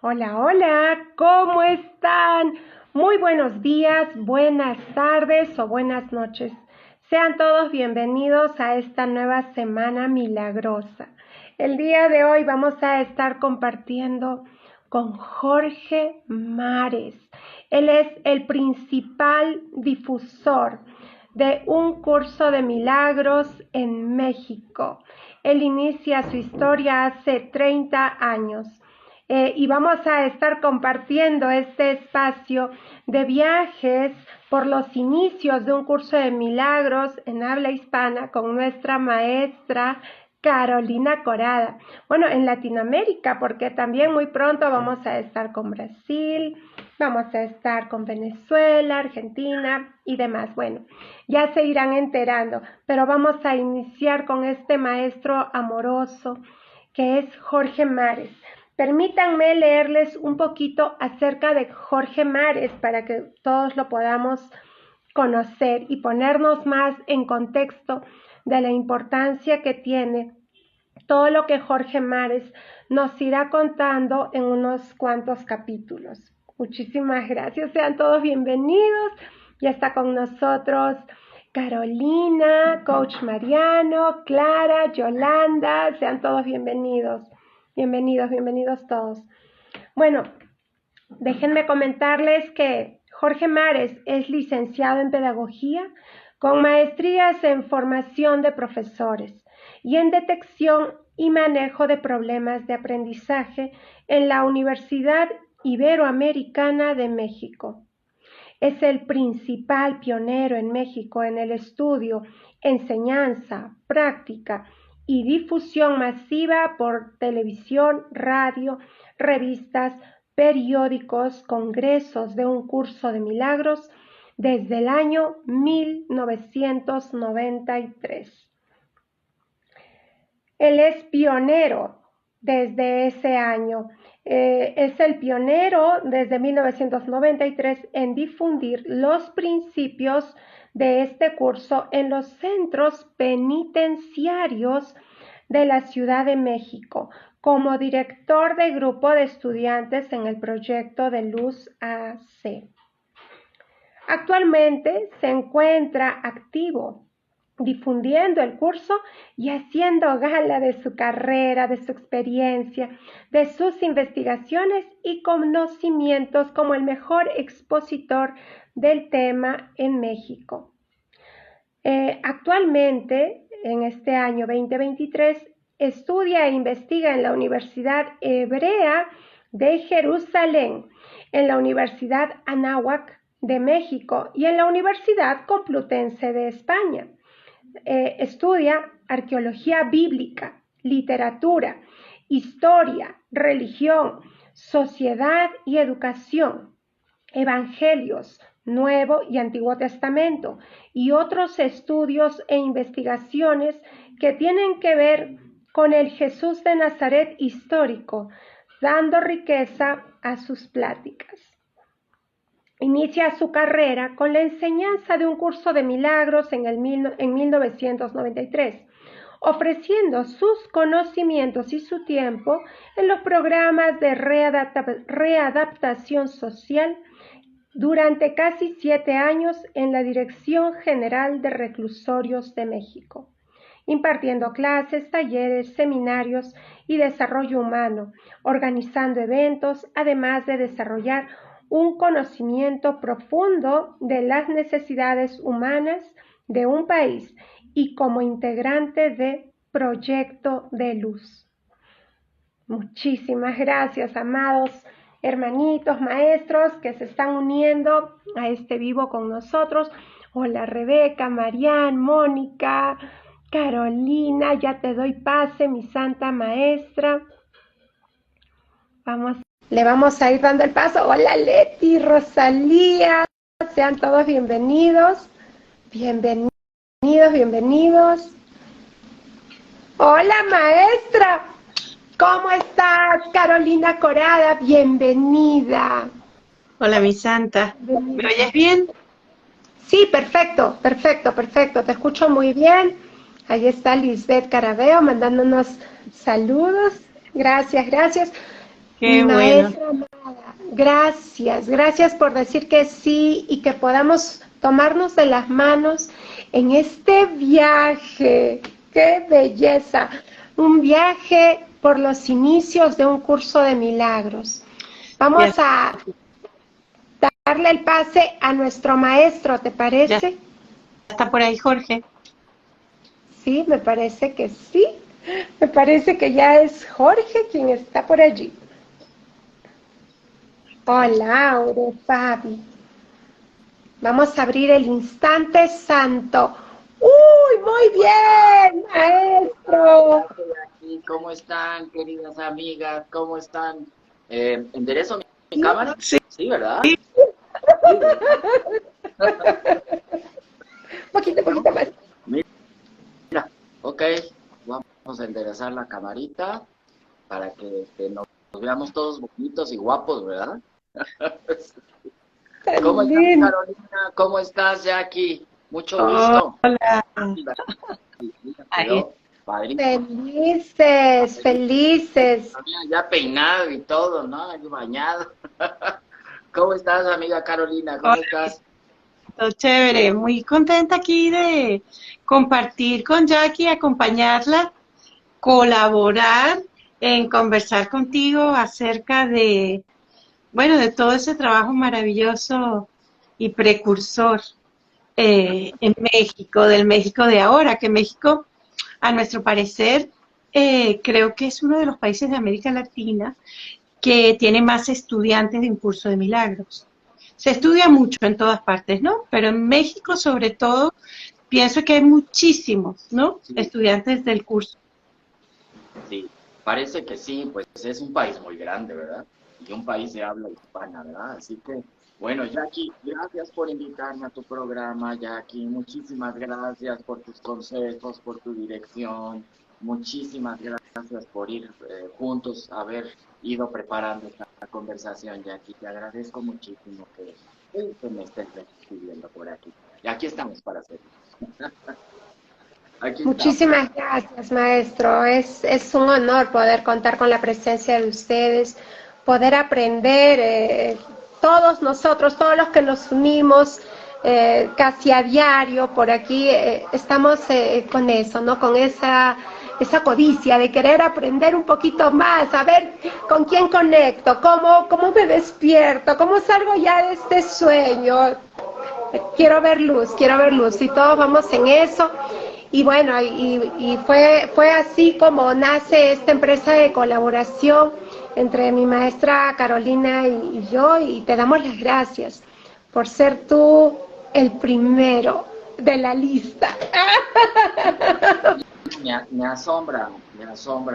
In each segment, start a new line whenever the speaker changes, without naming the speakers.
Hola, hola, ¿cómo están? Muy buenos días, buenas tardes o buenas noches. Sean todos bienvenidos a esta nueva semana milagrosa. El día de hoy vamos a estar compartiendo con Jorge Mares. Él es el principal difusor de un curso de milagros en México. Él inicia su historia hace 30 años. Y vamos a estar compartiendo este espacio de viajes por los inicios de un curso de milagros en habla hispana con nuestra maestra Carolina Corada. Bueno, en Latinoamérica, porque también muy pronto vamos a estar con Brasil, vamos a estar con Venezuela, Argentina y demás. Bueno, ya se irán enterando, pero vamos a iniciar con este maestro amoroso que es Jorge Mares. Permítanme leerles un poquito acerca de Jorge Mares para que todos lo podamos conocer y ponernos más en contexto de la importancia que tiene todo lo que Jorge Mares nos irá contando en unos cuantos capítulos. Muchísimas gracias, sean todos bienvenidos. Ya está con nosotros Carolina, Coach Mariano, Clara, Yolanda, sean todos bienvenidos. Bienvenidos todos. Bueno, déjenme comentarles que Jorge Mares es licenciado en Pedagogía con maestrías en formación de profesores y en detección y manejo de problemas de aprendizaje en la Universidad Iberoamericana de México. Es el principal pionero en México en el estudio, enseñanza, práctica y difusión masiva por televisión, radio, revistas, periódicos, congresos de un curso de milagros desde el año 1993. Él es pionero desde ese año. Es el pionero desde 1993 en difundir los principios de este curso en los centros penitenciarios de la Ciudad de México, como director de grupo de estudiantes en el proyecto de Luz AC. Actualmente se encuentra activo difundiendo el curso y haciendo gala de su carrera, de su experiencia, de sus investigaciones y conocimientos como el mejor expositor del tema en México. Actualmente, en este año 2023, estudia e investiga en la Universidad Hebrea de Jerusalén, en la Universidad Anáhuac de México y en la Universidad Complutense de España. Estudia arqueología bíblica, literatura, historia, religión, sociedad y educación, evangelios, Nuevo y Antiguo Testamento y otros estudios e investigaciones que tienen que ver con el Jesús de Nazaret histórico, dando riqueza a sus pláticas. Inicia su carrera con la enseñanza de un curso de milagros en 1993, ofreciendo sus conocimientos y su tiempo en los programas de readaptación social durante casi 7 años en la Dirección General de Reclusorios de México, impartiendo clases, talleres, seminarios y desarrollo humano, organizando eventos, además de desarrollar un conocimiento profundo de las necesidades humanas de un país y como integrante de Proyecto de Luz. Muchísimas gracias, amados hermanitos, maestros que se están uniendo a este vivo con nosotros. Hola Rebeca, Marian, Mónica, Carolina, ya te doy pase, mi santa maestra. Le vamos a ir dando el paso. Hola Leti, Rosalía, sean todos bienvenidos. Bienvenidos. Hola maestra, ¿cómo estás? Carolina Corada, bienvenida.
Hola mi santa, ¿me oyes bien?
Sí, perfecto, te escucho muy bien. Ahí está Lisbeth Carabeo mandándonos saludos. Gracias.
Qué
Mi
bueno.
maestra amada, gracias, gracias por decir que sí y que podamos tomarnos de las manos en este viaje. ¡Qué belleza! Un viaje por los inicios de un curso de milagros.
Ya,
Vamos a darle el pase a nuestro maestro, ¿te
ya
parece?
está por ahí Jorge.
Sí, me parece que sí. Me parece que ya es Jorge quien está por allí. Hola, Aure, Fabi. Vamos a abrir el instante santo. ¡Uy, muy bien, maestro!
Estoy aquí. ¿Cómo están, queridas amigas? ¿Cómo están? ¿Enderezo mi
Sí,
cámara?
Sí,
Sí, ¿verdad? Sí, ¿verdad?
poquito más.
Mira, ok, vamos a enderezar la camarita para que nos veamos todos bonitos y guapos, ¿verdad? ¿Cómo
Tan
estás,
lindo.
Carolina? ¿Cómo estás, Jackie? Mucho gusto.
hola.
Mira, mira,
Ahí.
quedó padrísimo.
Felices, felices.
Ya peinado y todo, ¿no? Y bañado. ¿Cómo estás, amiga Carolina? ¿Cómo
Hola,
estás?
todo chévere. Muy contenta aquí de compartir con Jackie, acompañarla, colaborar en conversar contigo acerca de, bueno, de todo ese trabajo maravilloso y precursor en México, del México de ahora, que México, a nuestro parecer, creo que es uno de los países de América Latina que tiene más estudiantes de un curso de milagros. Se estudia mucho en todas partes, ¿no? Pero en México, sobre todo, pienso que hay muchísimos, ¿no?
Sí,
Estudiantes del curso.
sí, parece que sí, pues es un país muy grande, ¿verdad? Y un país de habla hispana, ¿verdad? Así que, bueno, Jackie, gracias por invitarme a tu programa, Jackie. Muchísimas gracias por tus consejos, por tu dirección. Muchísimas gracias por ir juntos, haber ido preparando esta conversación, Jackie. Te agradezco muchísimo que me estés recibiendo por aquí. Y aquí estamos para hacerlo. Aquí estamos.
Muchísimas gracias, maestro. Es un honor poder contar con la presencia de ustedes, poder aprender, todos nosotros, todos los que nos unimos casi a diario por aquí, estamos con eso, ¿no? Con esa codicia de querer aprender un poquito más, a ver con quién conecto, cómo me despierto, cómo salgo ya de este sueño. Quiero ver luz, y todos vamos en eso. Y bueno, y fue así como nace esta empresa de colaboración entre mi maestra Carolina y yo, y te damos las gracias por ser tú el primero de la lista.
Me asombra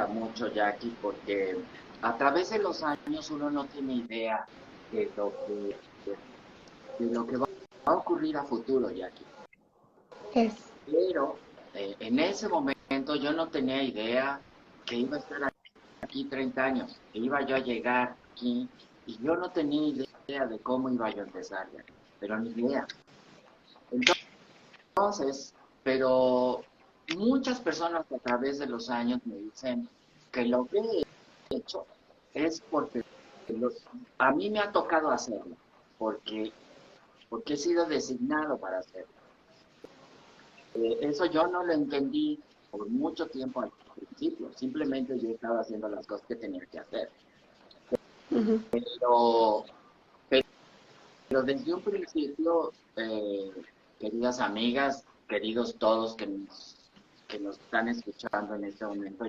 mucho, Jackie, porque a través de los años uno no tiene idea de lo que va a ocurrir a futuro, Jackie.
Es,
Pero en ese momento yo no tenía idea que iba a estar aquí 30 años, que iba yo a llegar aquí, y yo no tenía idea de cómo iba yo a empezar, Jackie, pero ni idea. Entonces, pero muchas personas a través de los años me dicen que lo que he hecho es porque a mí me ha tocado hacerlo, porque, porque he sido designado para hacerlo. Eso yo no lo entendí por mucho tiempo al principio, simplemente yo estaba haciendo las cosas que tenía que hacer.
uh-huh.
Pero, pero desde un principio, queridas amigas, queridos todos que nos están escuchando en este momento,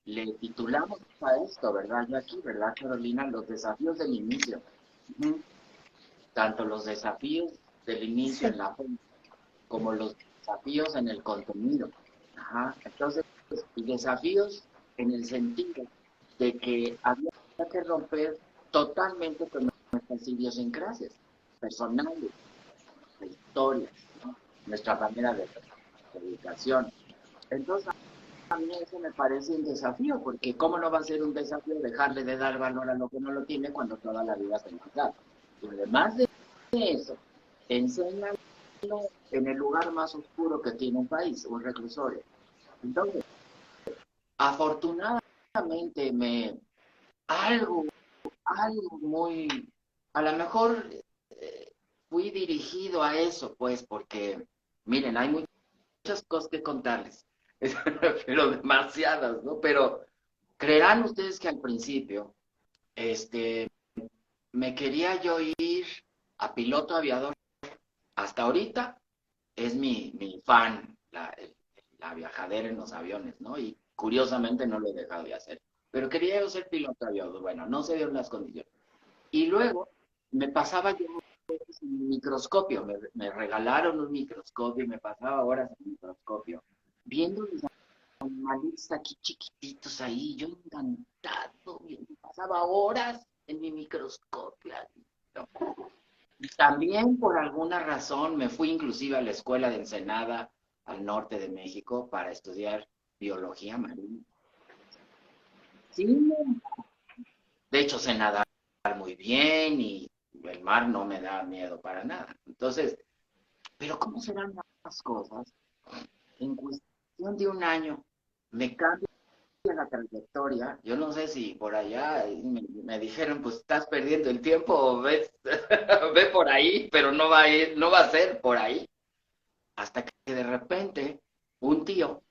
le titulamos a esto, ¿verdad? Yo aquí, ¿verdad, Carolina? Los desafíos del inicio. Ujú. Tanto los desafíos del inicio
Sí,
en la forma como los desafíos en el contenido. Ajá. Entonces, y desafíos en el sentido de que había que romper totalmente con nuestras idiosincrasias personales, de historia, ¿no? Nuestra manera de educación. Entonces, a mí eso me parece un desafío, porque ¿cómo no va a ser un desafío dejarle de dar valor a lo que no lo tiene cuando toda la vida se nos da? Y además de eso, enséñalo en el lugar más oscuro que tiene un país, un reclusorio. Entonces, afortunadamente algo, algo muy, a lo mejor fui dirigido a eso, pues, porque, miren, hay muchas cosas que contarles, pero demasiadas, ¿no? Pero creerán ustedes que al principio, este, me quería yo ir a piloto aviador. Hasta ahorita es mi fan, la viajadera en los aviones, ¿no? Y curiosamente no lo he dejado de hacer. Pero quería yo ser piloto aviador. Bueno, no se dieron las condiciones. Y luego me pasaba yo un microscopio, me regalaron un microscopio y me pasaba horas en el microscopio, viendo los animalitos aquí chiquititos ahí, yo encantado, me pasaba horas en mi microscopio. ¿No? Y también por alguna razón me fui inclusive a la escuela de Ensenada, al norte de México, para estudiar biología marina. Sí, de hecho sé nadar muy bien y el mar no me da miedo para nada. Entonces, pero ¿cómo serán las cosas? En cuestión de un año me cambia la trayectoria. Yo no sé si por allá me dijeron, pues estás perdiendo el tiempo, o ves, ve por ahí, pero no va a ir, no va a ser por ahí. Hasta que de repente un tío,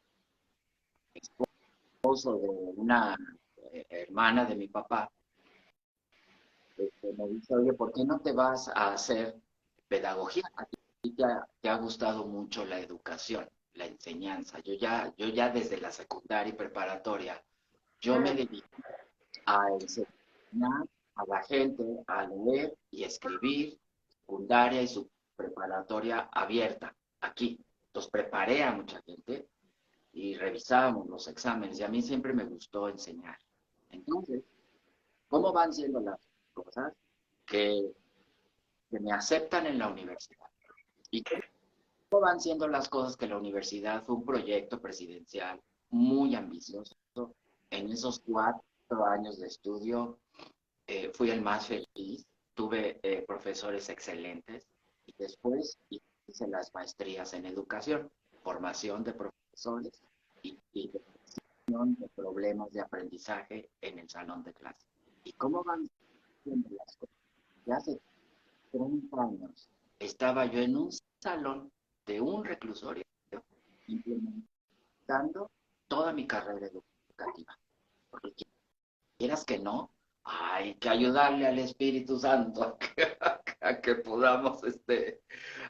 esposo de una hermana de mi papá, me dice, oye, ¿por qué no te vas a hacer pedagogía? A ti te ha gustado mucho la educación, la enseñanza. Yo ya desde la secundaria y preparatoria, yo me dedico a enseñar a la gente a leer y escribir, secundaria y su preparatoria abierta, aquí. Los preparé a mucha gente y revisábamos los exámenes y a mí siempre me gustó enseñar. Entonces, ¿cómo van siendo las cosas? Que, que me aceptan en la universidad. ¿Y cómo van siendo las cosas? Que la universidad fue un proyecto presidencial muy ambicioso. En esos 4 años de estudio fui el más feliz, tuve profesores excelentes y después hice las maestrías en educación, formación de profesores y de problemas de aprendizaje en el salón de clase. ¿Y cómo van siendo las cosas? Ya hace 30 años estaba yo en un salón de un reclusorio implementando toda mi carrera educativa. Porque quieras que no, hay que ayudarle al Espíritu Santo a que podamos,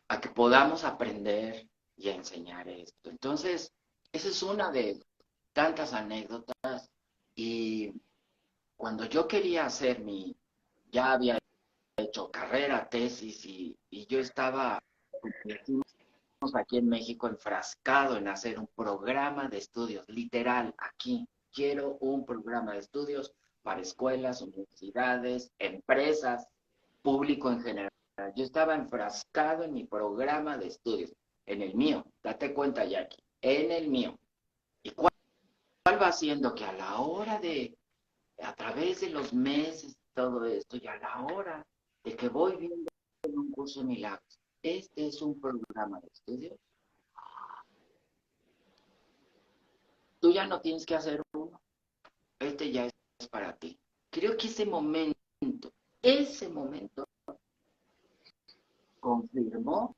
a que podamos aprender y a enseñar esto. Entonces, esa es una de tantas anécdotas. Y cuando yo quería hacer ya había hecho carrera, tesis, y yo estaba, como decimos aquí en México, enfrascado en hacer un programa de estudios, literal, aquí. Quiero un programa de estudios para escuelas, universidades, empresas, público en general. Yo estaba enfrascado en mi programa de estudios, en el mío, date cuenta, Jackie, en el mío. ¿Y cuál va siendo? Que a la hora a través de los meses, todo esto, y a la hora de que voy viendo en un curso de milagros, este es un programa de estudios, tú ya no tienes que hacer uno, este ya es para ti. Creo que ese momento confirmó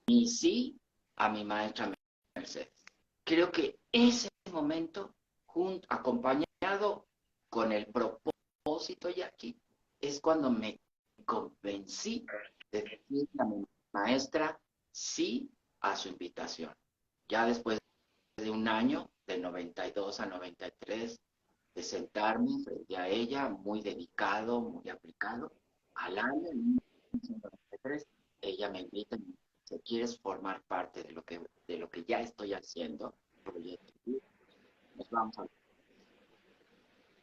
mi sí a mi maestra Mercedes. Creo que ese momento, acompañado con el propósito y aquí, es cuando me convencí de decirle a mi maestra sí a su invitación. Ya después de un año, de 92 a 93, de sentarme frente a ella, muy dedicado, muy aplicado, al año, en 1993, ella me invita y me dice, ¿quieres formar parte de lo que ya estoy haciendo? Proyecto. Nos vamos a...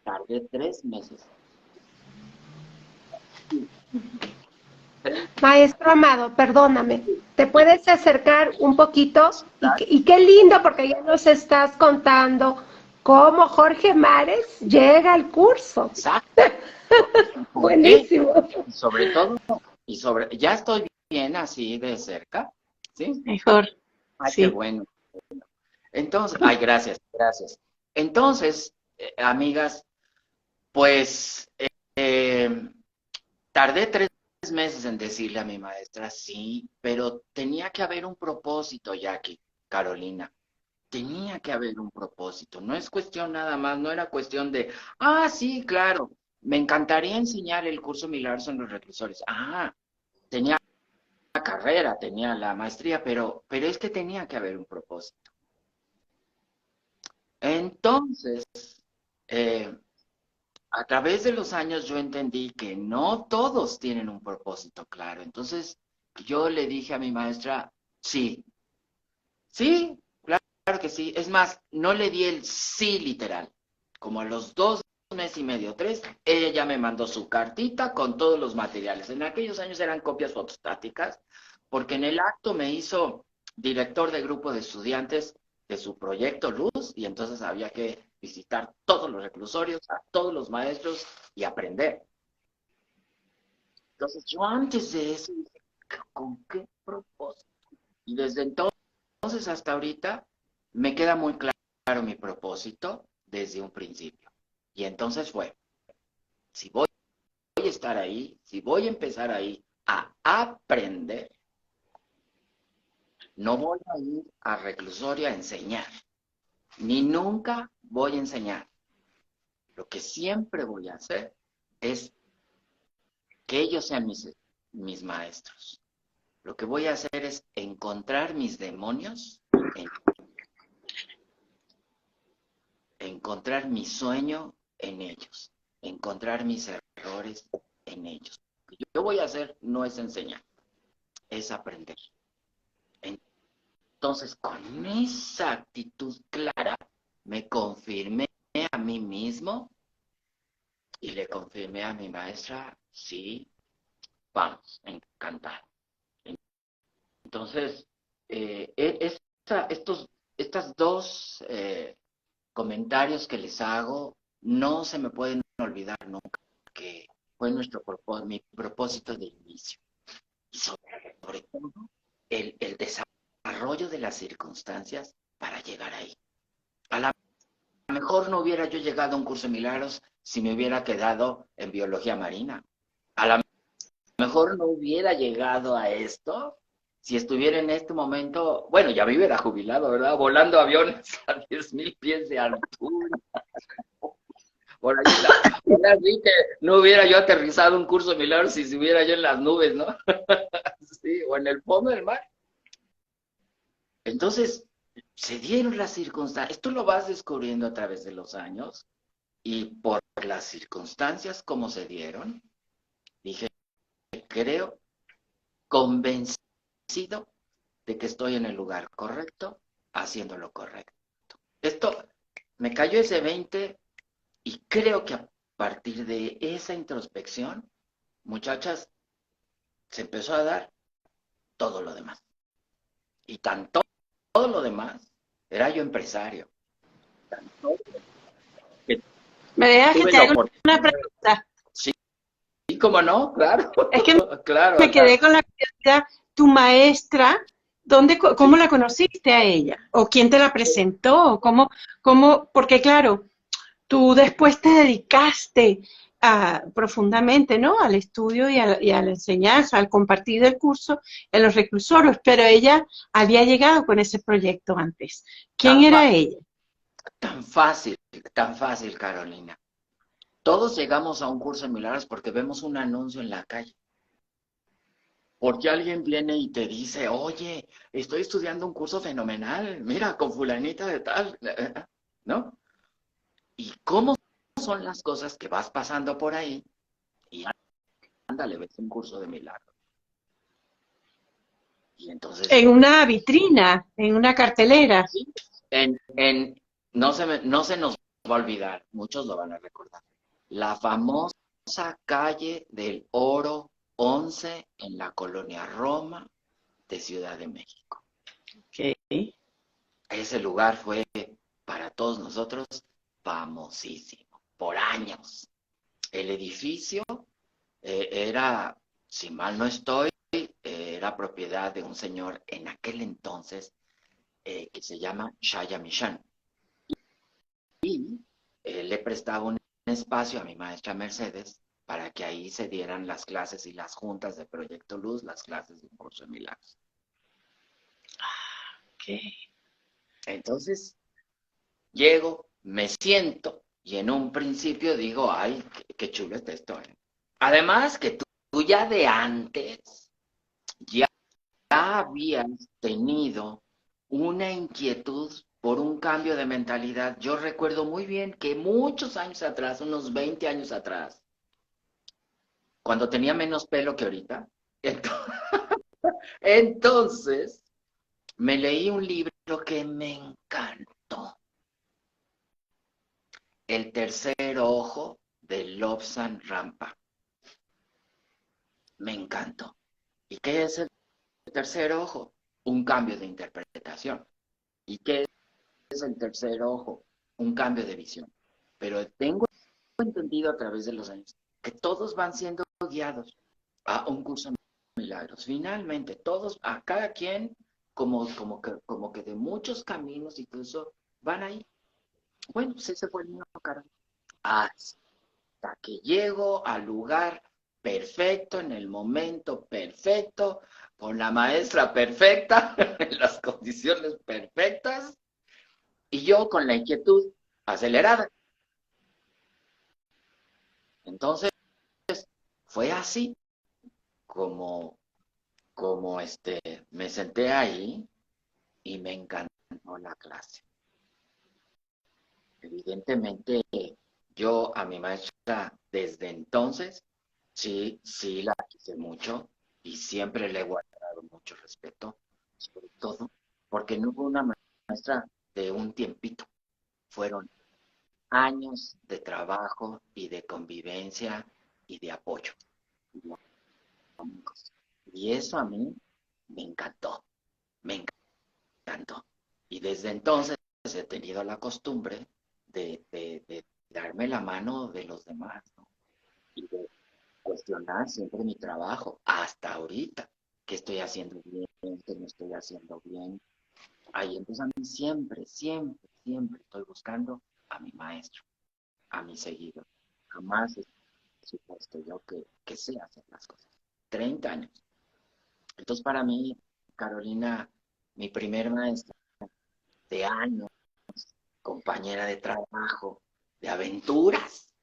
Tardé 3 meses. Sí,
Maestro Amado, perdóname, ¿te puedes acercar un poquito? Y qué lindo, porque ya nos estás contando cómo Jorge Mares llega al curso.
exacto.
Buenísimo.
Ya estoy bien así de cerca, ¿sí?
Mejor,
Ay, qué
sí.
bueno. Entonces, ay, gracias, gracias. Entonces, amigas, Pues tardé 3 meses en decirle a mi maestra, sí, pero tenía que haber un propósito, Jackie, Carolina. Tenía que haber un propósito. No es cuestión nada más, no era cuestión de, sí, claro, me encantaría enseñar el curso Milagros en los reclusores. Tenía la carrera, tenía la maestría, pero es que tenía que haber un propósito. Entonces, eh, a través de los años yo entendí que no todos tienen un propósito claro. Entonces, yo le dije a mi maestra, sí, sí, claro que sí. Es más, no le di el sí literal. Como a los 2 meses y medio, 3, ella ya me mandó su cartita con todos los materiales. En aquellos años eran copias fotostáticas, porque en el acto me hizo director de grupo de estudiantes de su proyecto Luz, y entonces había que visitar todos los reclusorios, a todos los maestros y aprender. Entonces yo antes de eso dije, ¿con qué propósito? Y desde entonces hasta ahorita me queda muy claro mi propósito desde un principio. Y entonces fue, si voy a estar ahí, si voy a empezar ahí a aprender, no voy a ir a reclusorio a enseñar, ni nunca voy a enseñar. Lo que siempre voy a hacer es que ellos sean mis maestros. Lo que voy a hacer es encontrar mis demonios, encontrar mi sueño en ellos, encontrar mis errores en ellos. Lo que yo voy a hacer no es enseñar, es aprender. Entonces, con esa actitud clara, me confirmé a mí mismo y le confirmé a mi maestra, sí, vamos, encantado. Entonces, estas dos comentarios que les hago no se me pueden olvidar nunca, que fue mi propósito de inicio. Y sobre todo, el desarrollo de las circunstancias para llegar ahí. A lo mejor no hubiera yo llegado a un curso de milagros si me hubiera quedado en biología marina. A lo mejor no hubiera llegado a esto si estuviera en este momento, bueno, ya me hubiera jubilado, ¿verdad? Volando aviones a 10,000 pies de altura. Por ahora sí que no hubiera yo aterrizado un curso de milagros si estuviera yo en las nubes, ¿no? Sí, o en el fondo del mar. Entonces, se dieron las circunstancias. Esto lo vas descubriendo a través de los años y por las circunstancias como se dieron, dije, creo, convencido de que estoy en el lugar correcto, haciendo lo correcto. Esto, me cayó ese 20 y creo que a partir de esa introspección, muchachas, se empezó a dar todo lo demás. Y todo lo demás, era yo empresario. Que
Me dejas que
tuve
te
la
haga una
oportunidad.
pregunta.
Sí, ¿cómo no? Claro,
Es que
claro.
me quedé con la curiosidad. Tu maestra, cómo
Sí.
la conociste a ella? ¿O quién te la presentó? Porque claro, tú después te dedicaste profundamente, ¿no? Al estudio y a la enseñanza, al compartir el curso en los reclusorios, pero ella había llegado con ese proyecto antes. ¿Quién
Tan,
era ella?
tan fácil, Carolina. Todos llegamos a un curso de milagros porque vemos un anuncio en la calle. Porque alguien viene y te dice, oye, estoy estudiando un curso fenomenal, mira, con fulanita de tal, ¿no? ¿Y cómo son las cosas que vas pasando por ahí? Y ándale, ves un curso de milagros. Y entonces,
En una vitrina, en una cartelera.
sí, no se nos va a olvidar, muchos lo van a recordar, la famosa calle del Oro 11 en la colonia Roma de Ciudad de México.
Okay.
Ese lugar fue para todos nosotros famosísimo, por años. El edificio era, si mal no estoy, era propiedad de un señor en aquel entonces que se llama Shaya Mishan. Y le prestaba un espacio a mi maestra Mercedes para que ahí se dieran las clases y las juntas de Proyecto Luz, las clases de un curso de milagros.
Okay.
Entonces, llego, me siento y en un principio digo, ay, qué chulo está esto. Además que tú ya de antes, ya habías tenido una inquietud por un cambio de mentalidad. Yo recuerdo muy bien que muchos años atrás, unos 20 años atrás, cuando tenía menos pelo que ahorita, entonces me leí un libro que me encantó. El tercer ojo de Lobsang Rampa. Me encantó. ¿Y qué es el tercer ojo? Un cambio de interpretación. ¿Y qué es el tercer ojo? Un cambio de visión. Pero tengo entendido a través de los años que todos van siendo guiados a un curso de milagros. Finalmente, todos, a cada quien, como que de muchos caminos y todo eso, van ahí. Bueno, pues ese fue el mío, Carol. Hasta que llego al lugar perfecto, en el momento perfecto, con la maestra perfecta, en las condiciones perfectas, y yo con la inquietud acelerada. Entonces, fue así como me senté ahí y me encantó la clase. Evidentemente, yo a mi maestra desde entonces, sí la quise mucho y siempre le he guardado mucho respeto, sobre todo porque no fue una maestra de un tiempito, fueron años de trabajo y de convivencia y de apoyo. Y eso a mí me encantó, me encantó. Y desde entonces he tenido la costumbre de darme la mano de los demás, ¿no? Y de cuestionar siempre mi trabajo, hasta ahorita, qué estoy haciendo bien, qué no estoy haciendo bien. Ahí entonces a mí siempre estoy buscando a mi maestro, a mi seguidor. Jamás he supuesto yo que sé hacer las cosas. 30 años. Entonces para mí, Carolina, mi primer maestra de años, compañera de trabajo, de aventuras,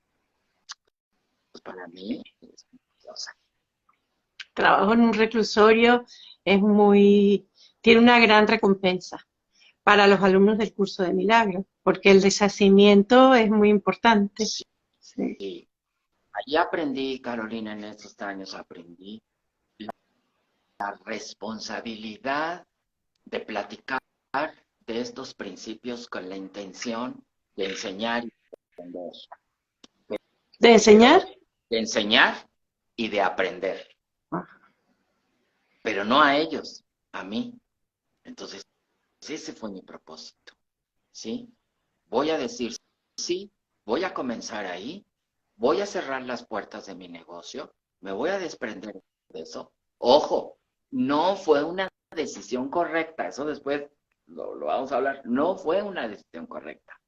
pues para mí es maravillosa.
Trabajo en un reclusorio tiene una gran recompensa para los alumnos del curso de milagros, porque el deshacimiento es muy importante.
Sí.
Sí.
Sí. Allí aprendí, Carolina, en estos años aprendí la responsabilidad de platicar de estos principios con la intención de enseñar y de aprender.
¿De enseñar?
De enseñar y de aprender. Pero no a ellos, a mí. Entonces, ese fue mi propósito. ¿Sí? Voy a decir sí, voy a comenzar ahí, voy a cerrar las puertas de mi negocio, me voy a desprender de eso. Ojo, no fue una decisión correcta, eso después lo vamos a hablar, no fue una decisión correcta.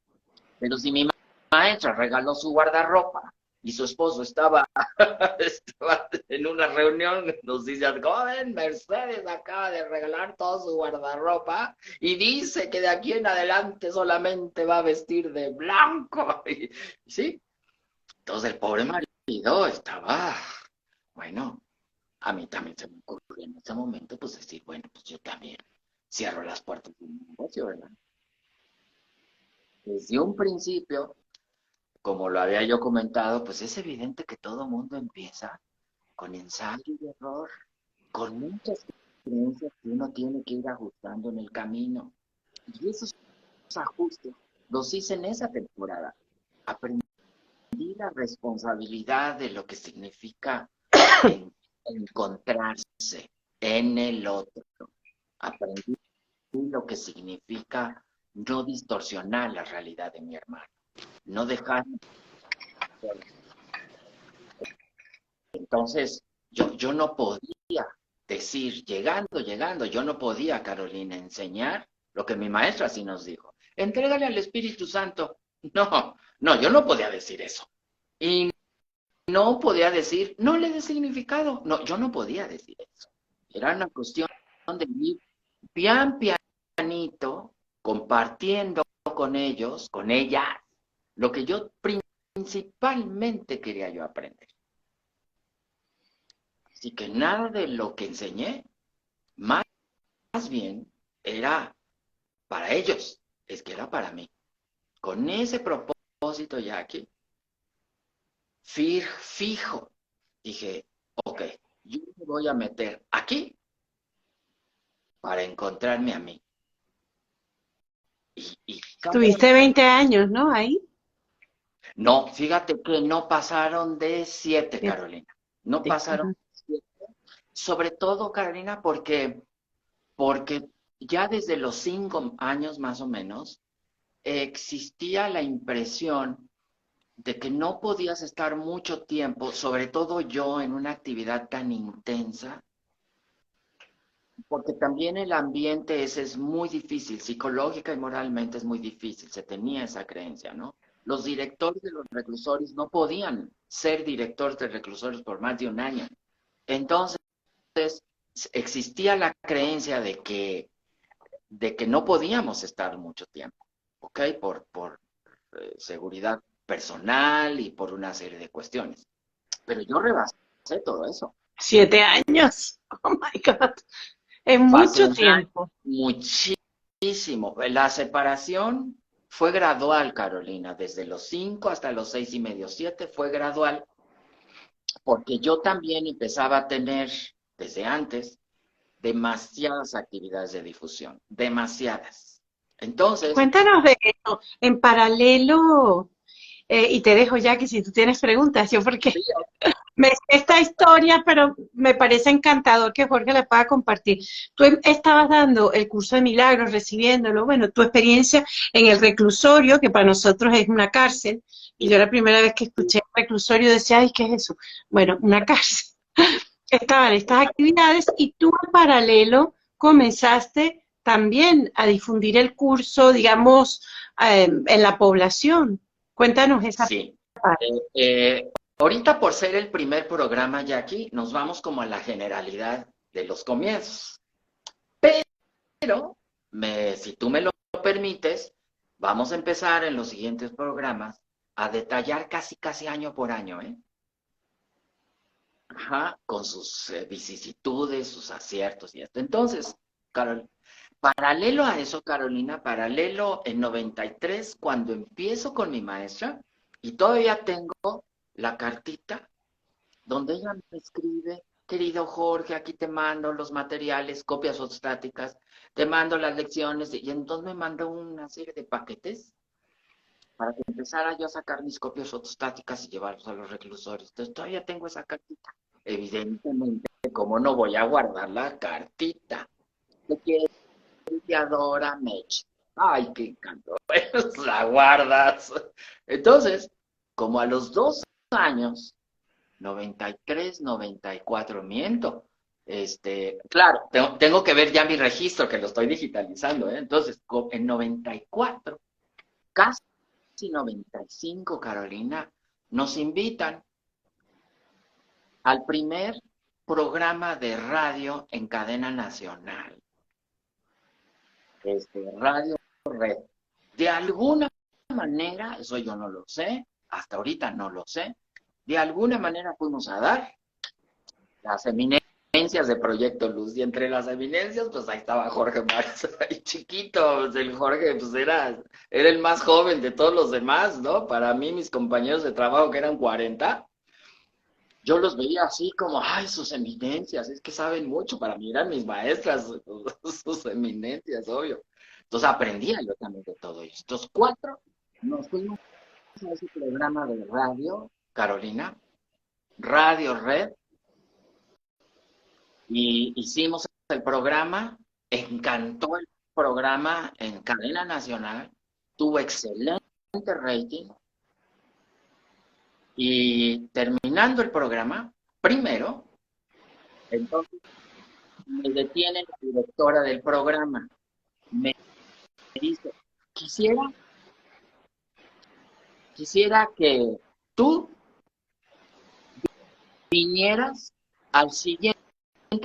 Pero si mi maestra regaló su guardarropa y su esposo estaba en una reunión, nos dice, joven, Mercedes acaba de regalar todo su guardarropa y dice que de aquí en adelante solamente va a vestir de blanco. ¿Sí? Entonces el pobre marido estaba, bueno, a mí también se me ocurrió en ese momento, pues decir, bueno, pues yo también cierro las puertas de mi negocio, ¿verdad? Desde un principio, como lo había yo comentado, pues es evidente que todo mundo empieza con ensayo y error, con muchas creencias que uno tiene que ir ajustando en el camino. Y esos ajustes los hice en esa temporada. Aprendí la responsabilidad de lo que significa encontrarse en el otro. Aprendí lo que significa no distorsionar la realidad de mi hermano, no dejar. Entonces, yo no podía decir, llegando, yo no podía, Carolina, enseñar lo que mi maestra sí nos dijo. Entrégale al Espíritu Santo. No, yo no podía decir eso. Y no podía decir, no le dé significado. No, yo no podía decir eso. Era una cuestión de ir pian pianito, compartiendo con ellos, con ellas, lo que yo principalmente quería yo aprender. Así que nada de lo que enseñé, más bien, era para ellos, es que era para mí. Con ese propósito, Jackie, fijo, dije, ok, yo me voy a meter aquí para encontrarme a mí. Y
Tuviste 20 años, ¿no? Ahí.
no, fíjate que no pasaron de 7,
Siete.
Carolina. No pasaron
Ajá.
de 7. Sobre todo, Carolina, porque ya desde los 5 años más o menos existía la impresión de que no podías estar mucho tiempo, sobre todo yo, en una actividad tan intensa, porque también el ambiente ese es muy difícil, psicológica y moralmente es muy difícil, se tenía esa creencia, ¿no? Los directores de los reclusorios no podían ser directores de reclusorios por más de un año. Entonces, existía la creencia de que no podíamos estar mucho tiempo, ¿ok? Por seguridad personal y por una serie de cuestiones. Pero yo rebasé todo eso.
7 años. Oh my God. Es
Pasé
mucho
un año
tiempo.
muchísimo. La separación fue gradual, Carolina, desde los 5 hasta los 6:30, 7 fue gradual, porque yo también empezaba a tener, desde antes, demasiadas actividades de difusión, demasiadas. Entonces,
Cuéntanos de eso. En paralelo, y te dejo ya que si tú tienes preguntas, yo porque
sí,
me sé esta historia, pero me parece encantador que Jorge la pueda compartir. Tú estabas dando el curso de milagros, recibiéndolo, bueno, tu experiencia en el reclusorio, que para nosotros es una cárcel, y yo la primera vez que escuché reclusorio decía, ay, ¿qué es eso? Bueno, una cárcel. Estaban estas actividades y tú en paralelo comenzaste también a difundir el curso, digamos, en la población. Cuéntanos esa
sí.
parte.
Ahorita por ser el primer programa, Jackie, nos vamos como a la generalidad de los comienzos. Pero, si tú me lo permites, vamos a empezar en los siguientes programas a detallar casi año por año, ¿eh? Ajá, con sus vicisitudes, sus aciertos y esto. Entonces, Carol, paralelo a eso, Carolina, paralelo en 93, cuando empiezo con mi maestra, y todavía tengo la cartita donde ella me escribe, querido Jorge, aquí te mando los materiales, copias fotostáticas, te mando las lecciones, y entonces me mandó una serie de paquetes para que empezara yo a sacar mis copias fotostáticas y llevarlos a los reclusorios. Entonces todavía tengo esa cartita. Evidentemente, ¿cómo no voy a guardar la cartita? ¿Qué quiere que adora Mech? Ay, qué encanto. La guardas. Entonces, como a los 2 años, 93, 94, miento. Claro, tengo que ver ya mi registro, que lo estoy digitalizando, ¿eh? Entonces, en 94, casi 95, Carolina, nos invitan al primer programa de radio en cadena nacional, Radio Red. De alguna manera, eso yo no lo sé, hasta ahorita no lo sé, de alguna manera fuimos a dar las eminencias de Proyecto Luz, y entre las eminencias, pues ahí estaba Jorge Marx, ahí chiquito, pues el Jorge pues era el más joven de todos los demás, ¿no? Para mí, mis compañeros de trabajo, que eran 40, yo los veía así como, ay, sus eminencias, es que saben mucho, para mí eran mis maestras, sus eminencias, obvio. Entonces aprendía yo también de todo ello. Estos 4 nos fuimos a ese programa de radio, Carolina, Radio Red, y hicimos el programa, encantó el programa en cadena nacional, tuvo excelente rating, y terminando el programa, primero, entonces me detiene la directora del programa, me dice, quisiera que tú vinieras al siguiente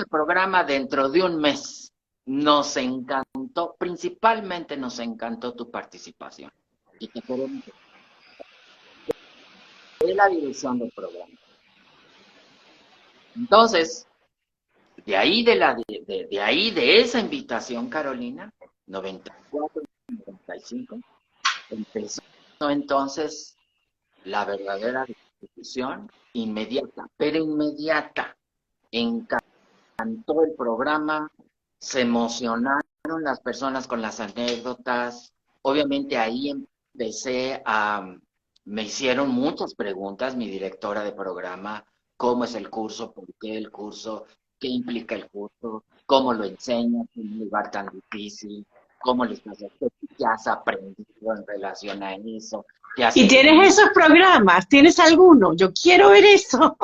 programa dentro de un mes. Nos encantó, principalmente nos encantó tu participación. Y te queremos de la dirección del programa. Entonces, de ahí de esa invitación, Carolina, 94, 95, empezó entonces la verdadera discusión inmediata, pero inmediata. Encantó el programa, se emocionaron las personas con las anécdotas. Obviamente ahí me hicieron muchas preguntas, mi directora de programa, cómo es el curso, por qué el curso, qué implica el curso, cómo lo enseñas en un lugar tan difícil, cómo lo estás haciendo, qué has aprendido en relación a eso.
¿Y tienes esos programas? ¿Tienes alguno? Yo quiero ver eso.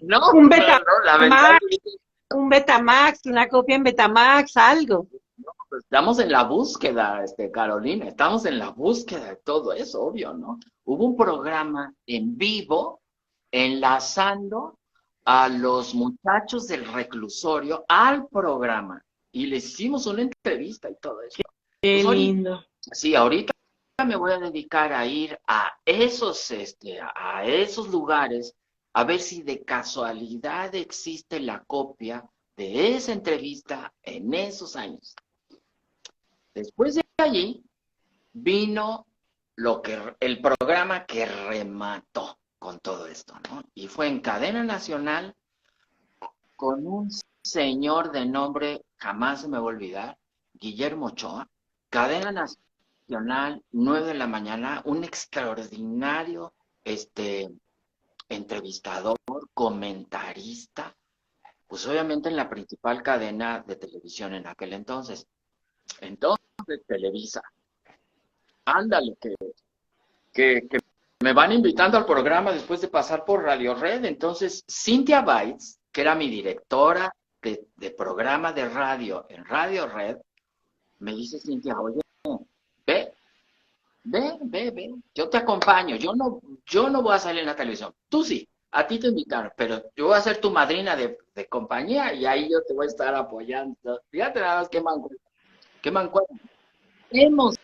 No,
Un Betamax,
no, lamentablemente.
un Betamax, una copia en Betamax, algo.
Pues estamos en la búsqueda, Carolina, estamos en la búsqueda de todo eso, obvio, ¿no? Hubo un programa en vivo enlazando a los muchachos del reclusorio al programa y les hicimos una entrevista y todo eso.
Qué
Pues
lindo.
Sí, ahorita me voy a dedicar a ir a esos lugares a ver si de casualidad existe la copia de esa entrevista en esos años. Después de allí vino el programa que remató con todo esto, ¿no? Y fue en cadena nacional con un señor de nombre, jamás se me va a olvidar, Guillermo Ochoa, cadena nacional, 9 de la mañana, un extraordinario entrevistador, comentarista, pues obviamente en la principal cadena de televisión en aquel entonces. Entonces, Televisa. Ándale, que me van invitando al programa después de pasar por Radio Red. Entonces, Cintia Baitz, que era mi directora de programa de radio en Radio Red, me dice Cintia, oye, ve, yo te acompaño. Yo no voy a salir en la televisión. Tú sí, a ti te invitaron, pero yo voy a ser tu madrina de compañía y ahí yo te voy a estar apoyando. Fíjate nada más qué mancuerna. Hemos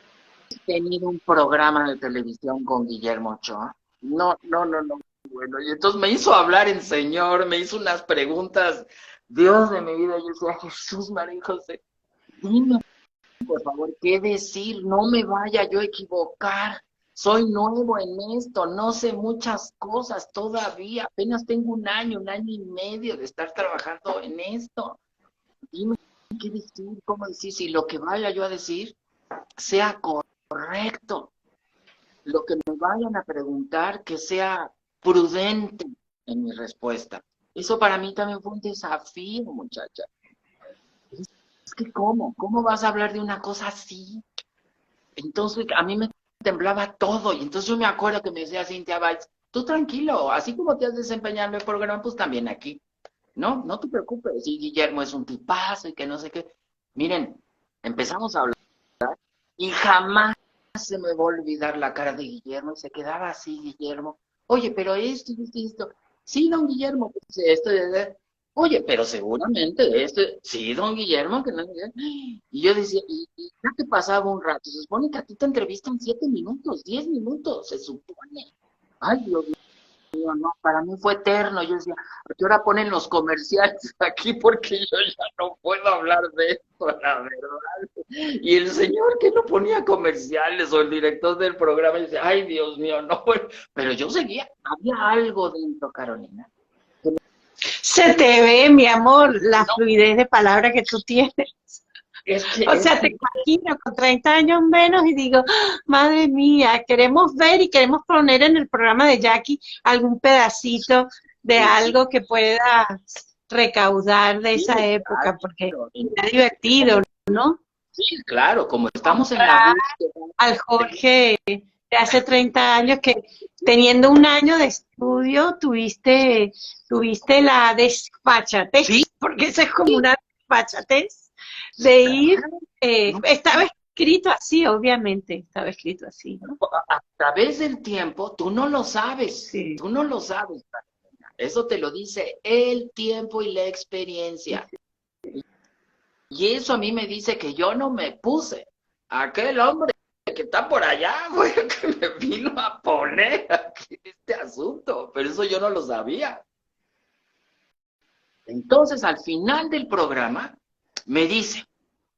tenido un programa de televisión con Guillermo Ochoa. No. Bueno, y entonces me hizo hablar en señor, me hizo unas preguntas. Dios de mi vida, yo decía, Jesús, María José, dime, por favor, qué decir, no me vaya yo a equivocar. Soy nuevo en esto, no sé muchas cosas todavía, apenas tengo un año y medio de estar trabajando en esto. Dime qué decir, cómo decir, si lo que vaya yo a decir sea correcto. Lo que me vayan a preguntar, que sea prudente en mi respuesta. Eso para mí también fue un desafío, muchacha. Es que ¿cómo vas a hablar de una cosa así? Entonces a mí me temblaba todo, y entonces yo me acuerdo que me decía Cintia Baitz, tú tranquilo, así como te has desempeñado en el programa, pues también aquí. No te preocupes, y Guillermo es un tipazo y que no sé qué. Miren, empezamos a hablar y jamás se me va a olvidar la cara de Guillermo, y se quedaba así Guillermo. Oye, pero esto. Sí, don Guillermo, pues oye, pero seguramente sí, don Guillermo, que no. Y yo decía, y ya que pasaba un rato, se supone que a ti te entrevistan 7 minutos, 10 minutos, se supone. Ay, Dios mío, no, para mí fue eterno. Yo decía, ¿a qué hora ponen los comerciales aquí? Porque yo ya no puedo hablar de esto, la verdad. Y el señor que no ponía comerciales o el director del programa dice, ay, Dios mío, no, bueno. Pero yo seguía, había algo dentro, Carolina.
Se te ve, mi amor, la fluidez de palabra que tú tienes. O sea, te imagino con 30 años menos y digo, madre mía, queremos ver y queremos poner en el programa de Jackie algún pedacito de algo que pueda recaudar de esa época, porque era divertido, ¿no?
Sí, claro, como estamos en la búsqueda.
Al Jorge de hace 30 años que teniendo un año de estudio tuviste la desfachatez, ¿sí? Porque eso es como una desfachatez de ir, estaba escrito así, obviamente, estaba escrito así, ¿no?
A través del tiempo, tú no lo sabes,
sí.
Tú no lo sabes. Eso te lo dice el tiempo y la experiencia. Y eso a mí me dice que yo no me puse. Aquel hombre que está por allá fue el que me vino a poner aquí este asunto, pero eso yo no lo sabía. Entonces, al final del programa, me dice,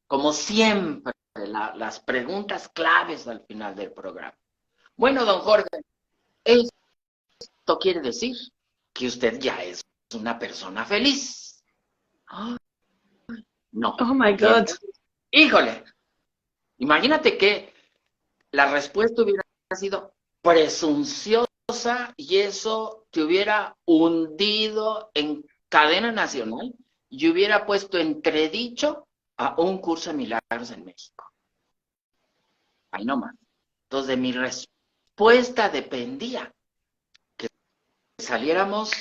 como siempre, las preguntas claves al final del programa. Bueno, don Jorge, esto quiere decir que usted ya es una persona feliz. Ah, no.
Oh my
Y
God.
entonces, híjole, imagínate que la respuesta hubiera sido presunciosa y eso te hubiera hundido en cadena nacional y hubiera puesto entredicho a un curso de milagros en México. Ahí nomás. Entonces, de mi respuesta dependía que saliéramos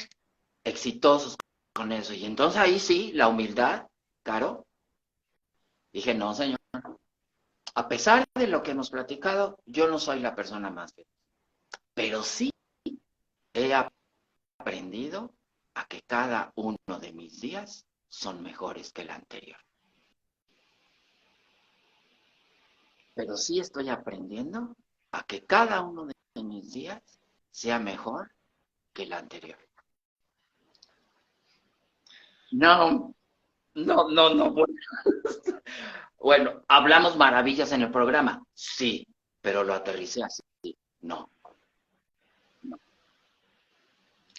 exitosos con eso. Y entonces ahí sí, la humildad, claro. Dije, no, señor. A pesar de lo que hemos platicado, yo no soy la persona más feliz. Pero sí he aprendido a que cada uno de mis días son mejores que el anterior. Pero sí estoy aprendiendo a que cada uno de mis días sea mejor que el anterior. No, no. Bueno, hablamos maravillas en el programa, sí, pero lo aterricé así, no.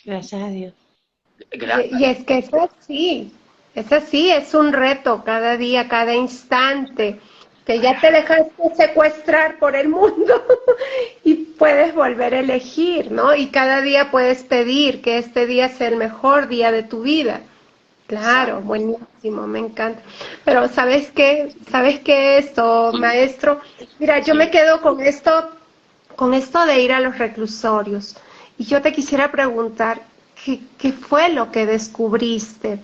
Gracias a Dios.
Y es que es así, es un reto cada día, cada instante, que ya te dejaste secuestrar por el mundo y puedes volver a elegir, ¿no? Y cada día puedes pedir que este día sea el mejor día de tu vida. Claro, buenísimo, me encanta. Pero ¿sabes qué? ¿Sabes qué esto,
Sí,
maestro? Mira, yo me
sí.
quedo con esto de ir a los reclusorios. Y yo te quisiera preguntar, ¿qué fue lo que descubriste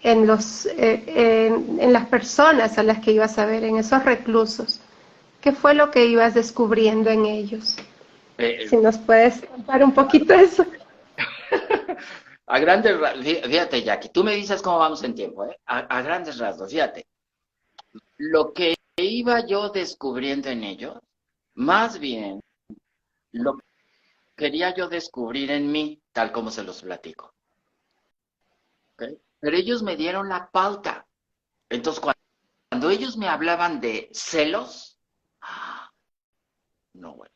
en en las personas a las que ibas a ver, en esos reclusos? ¿Qué fue lo que ibas descubriendo en ellos?
Eh,
Si nos puedes contar un poquito eso.
a grandes rasgos, fíjate, Jackie, tú me dices cómo vamos en tiempo, ¿eh? A grandes rasgos, fíjate. Lo que iba yo descubriendo en ellos, más bien lo que quería yo descubrir en mí, tal como se los platico. ¿Ok? Pero ellos me dieron la pauta. Entonces, cuando ellos me hablaban de celos, no, bueno,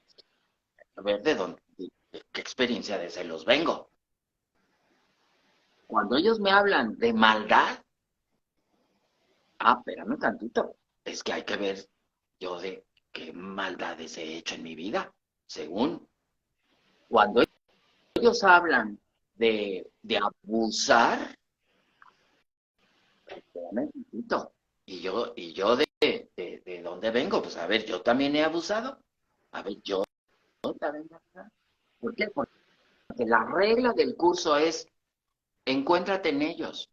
a ver de dónde, de qué experiencia de celos vengo. Cuando ellos me hablan de maldad, espérame tantito, es que hay que ver yo de qué maldades he hecho en mi vida, según. Cuando ellos hablan de abusar, espérame tantito. Y yo de dónde vengo, pues a ver, yo también he abusado. A ver, yo también he abusado. ¿Por qué? Porque la regla del curso es, encuéntrate en ellos.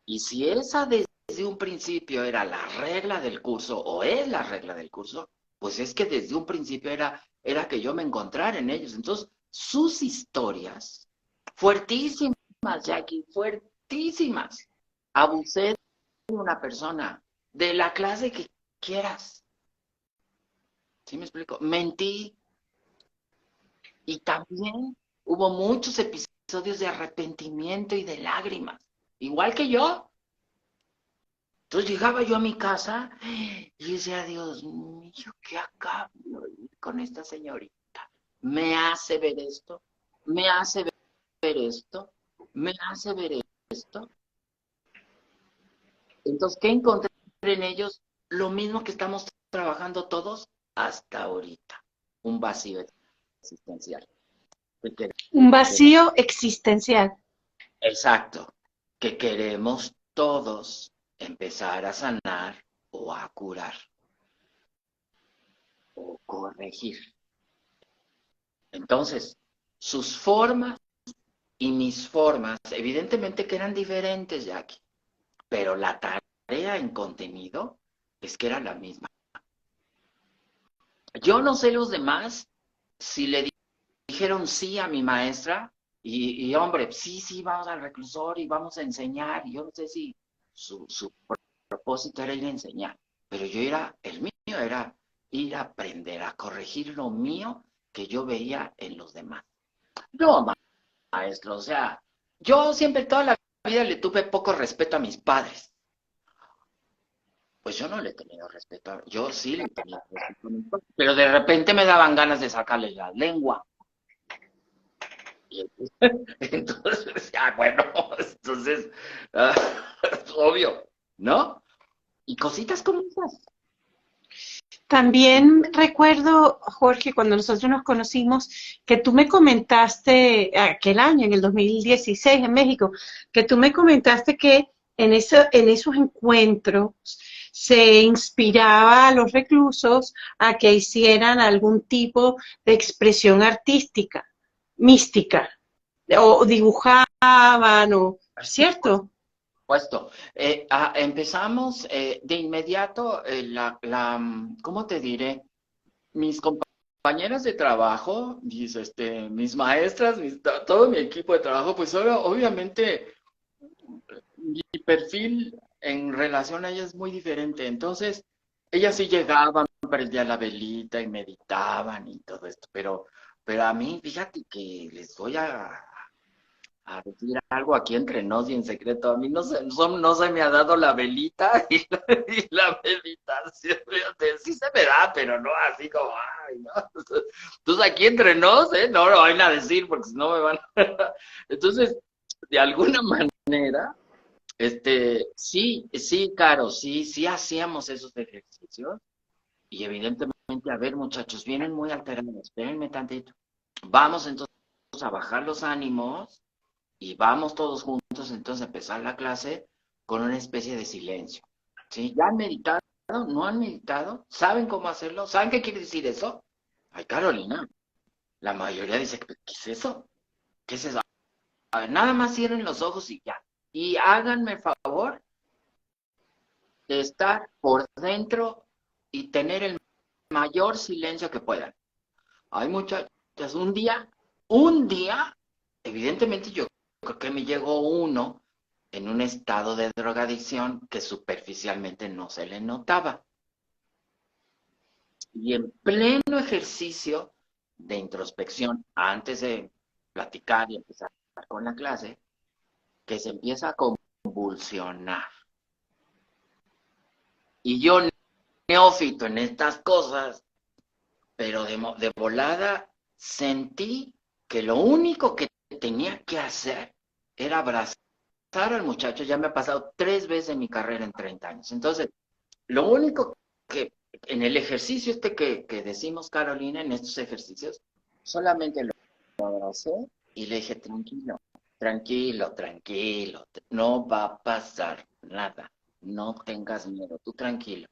Y si esa desde un principio era la regla del curso, o es la regla del curso, pues es que desde un principio era que yo me encontrara en ellos. Entonces, sus historias, fuertísimas, Jackie, fuertísimas. Abusé de una persona, de la clase que quieras. ¿Sí me explico? Mentí. Y también hubo muchos episodios de arrepentimiento y de lágrimas. Igual que yo. Entonces llegaba yo a mi casa y decía, Dios mío, ¿qué acabo de oír con esta señorita? Me hace ver esto, me hace ver esto, me hace ver esto. Entonces, ¿qué encontré en ellos? Lo mismo que estamos trabajando todos hasta ahorita. Un vacío existencial.
Un vacío existencial.
Exacto. Que queremos todos empezar a sanar o a curar o corregir. Entonces, sus formas y mis formas, evidentemente que eran diferentes, Jackie, pero la tarea en contenido es que era la misma. Yo no sé los demás si le dijeron sí a mi maestra Y hombre, sí, vamos al reclusorio y vamos a enseñar. Y yo no sé si su propósito era ir a enseñar, pero el mío era ir a aprender, a corregir lo mío que yo veía en los demás. No, maestro, o sea, yo siempre toda la vida le tuve poco respeto a mis padres. Pues yo no le he tenido respeto, yo sí le tenía respeto a mis padres, pero de repente me daban ganas de sacarle la lengua. Y entonces, bueno, entonces, ah, obvio, ¿no? Y cositas como esas.
También recuerdo, Jorge, cuando nosotros nos conocimos, que tú me comentaste aquel año, en el 2016 en México, que tú me comentaste que en esos encuentros se inspiraba a los reclusos a que hicieran algún tipo de expresión artística, mística, o dibujaban, o, ¿cierto?
Puesto. Empezamos de inmediato ¿cómo te diré? Mis compañeras de trabajo, mis maestras, todo mi equipo de trabajo, pues ahora obviamente mi perfil en relación a ellas es muy diferente. Entonces, ellas sí llegaban, prendían la velita y meditaban y todo esto, pero a mí, fíjate que les voy a decir algo aquí entre nos y en secreto. A mí no se me ha dado la velita y la meditación. Fíjate, sí se me da, pero no así como, ay, no. Entonces aquí entre nos, no lo van a decir porque si no me van a... Entonces, de alguna manera, sí, Caro, sí hacíamos esos ejercicios y evidentemente, a ver, muchachos, vienen muy alterados, espérenme tantito. Vamos entonces a bajar los ánimos y vamos todos juntos entonces a empezar la clase con una especie de silencio. ¿Sí? ¿Ya han meditado? ¿No han meditado? ¿Saben cómo hacerlo? ¿Saben qué quiere decir eso? Ay, Carolina, la mayoría dice, ¿qué es eso? ¿Qué es eso? A ver, nada más cierren los ojos y ya. Y háganme el favor de estar por dentro y tener el mayor silencio que puedan. Hay muchachas, un día, evidentemente yo creo que me llegó uno en un estado de drogadicción que superficialmente no se le notaba. Y en pleno ejercicio de introspección, antes de platicar y empezar con la clase, que se empieza a convulsionar. Y yo, neófito en estas cosas, pero de volada sentí que lo único que tenía que hacer era abrazar al muchacho. Ya me ha pasado 3 veces en mi carrera en 30 años. Entonces, lo único que en el ejercicio que decimos, Carolina, en estos ejercicios, solamente lo abracé y le dije, tranquilo, no va a pasar nada, no tengas miedo, tú tranquilo.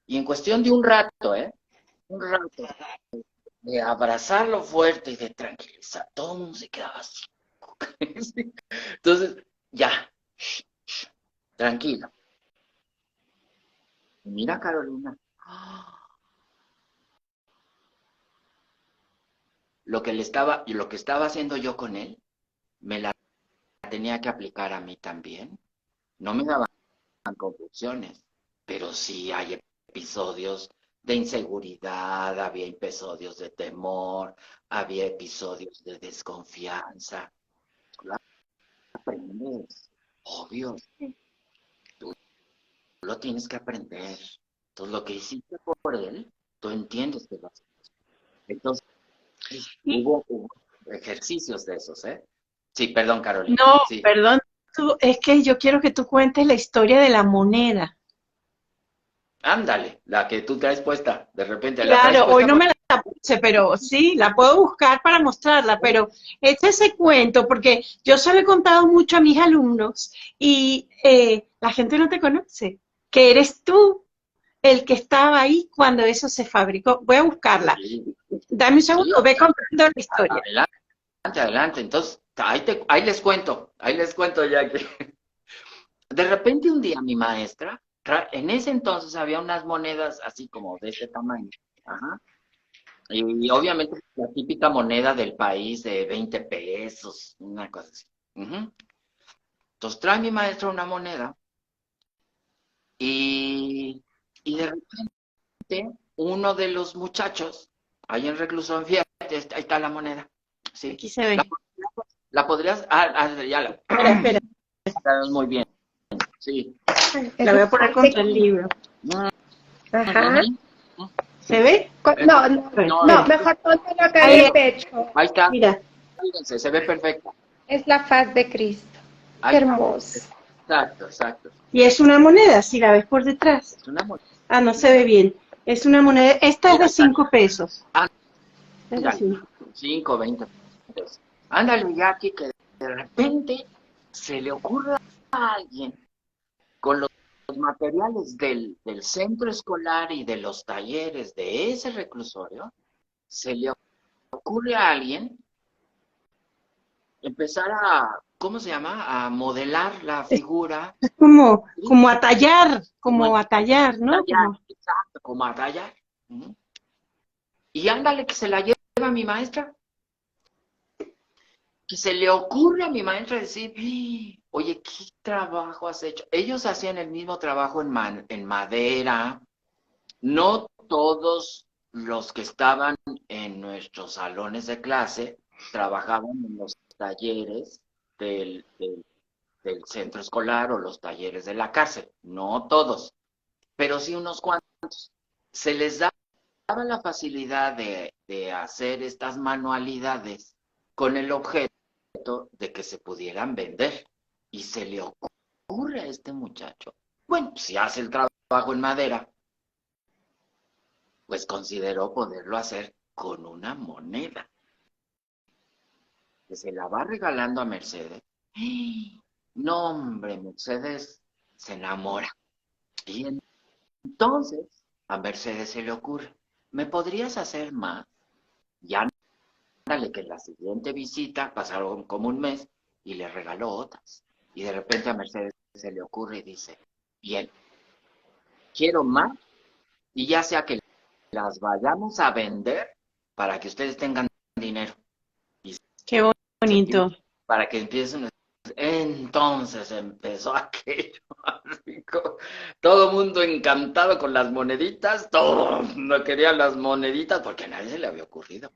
Y en cuestión de un rato, un rato, de abrazarlo fuerte y de tranquilizar, todo el mundo se quedaba así. Entonces, ya, tranquilo. Mira, Carolina, lo que estaba haciendo yo con él, me la tenía que aplicar a mí también. No me daban confusiones, pero sí hay episodios de inseguridad, había episodios de temor, había episodios de desconfianza. Tú lo aprendes, obvio, tú lo tienes que aprender. Entonces, lo que hiciste por él, tú entiendes que lo haces. Entonces, hubo ejercicios de esos, ¿eh? Sí, perdón, Carolina.
No,
Sí.
perdón, es que yo quiero que tú cuentes la historia de la moneda.
Ándale, la que tú traes puesta, de repente, ¿la traes
Claro, hoy
puesta?
no me la puse, pero sí, la puedo buscar para mostrarla, pero echa ese cuento, porque yo se lo he contado mucho a mis alumnos y la gente no te conoce, que eres tú el que estaba ahí cuando eso se fabricó. Voy a buscarla.
Sí,
Dame un
sí,
segundo, ve contando la historia.
adelante. Entonces, ahí les cuento ya que de repente un día mi maestra, en ese entonces había unas monedas así como de este tamaño, ajá, Y obviamente la típica moneda del país de 20 pesos, una cosa así. Ujú. Entonces trae mi maestra una moneda y, y de repente uno de los muchachos, ahí en reclusión, fíjate, ahí está la moneda. Sí.
Aquí se
La,
ve.
la podrías, ya la,
Espera, espera.
sabes muy bien. Sí.
La voy a poner contra el libro.
Ajá.
Ujú.
¿Se ve?
No, no,
A ver,
No,
no,
espera.
mejor póntelo acá en
Ahí,
el pecho.
ahí está,
mira.
fíjense, se ve perfecta.
Es la faz de Cristo. Qué
Ahí está.
hermoso.
Exacto, exacto.
Y es una moneda, si la ves por detrás.
Es una moneda.
Ah, no se ve bien. Es una moneda, esta es
Mira,
de 5 pesos. Es de
ándale,
5.
5, 20 pesos. Ándale, Jackie, que de repente se le ocurre a alguien con los materiales del centro escolar y de los talleres de ese reclusorio, se le ocurre a alguien empezar a, ¿cómo se llama? A modelar la
Es
figura, como
como a tallar, ¿no?
tallar, exacto, como a tallar. Ujú. Y ándale, que se la lleva mi maestra, que se le ocurre a mi maestra decir, "¡Ah! Oye, ¿qué trabajo has hecho?". Ellos hacían el mismo trabajo en madera. No todos los que estaban en nuestros salones de clase trabajaban en los talleres del centro escolar o los talleres de la cárcel. No todos, pero sí unos cuantos. Se les daba la facilidad de hacer estas manualidades con el objeto de que se pudieran vender. Y se le ocurre a este muchacho, bueno, si hace el trabajo en madera, pues consideró poderlo hacer con una moneda, que se la va regalando a Mercedes. No, hombre, Mercedes se enamora. Y entonces a Mercedes se le ocurre, ¿me podrías hacer más? Ya ándale, que en la siguiente visita pasaron como un mes y le regaló otras. Y de repente a Mercedes se le ocurre y dice, bien, quiero más y ya sea que las vayamos a vender para que ustedes tengan dinero. Y
Qué
se tiene,
bonito.
para que empiecen. Entonces empezó aquello, así todo mundo encantado con las moneditas, todo no querían las moneditas porque a nadie se le había ocurrido.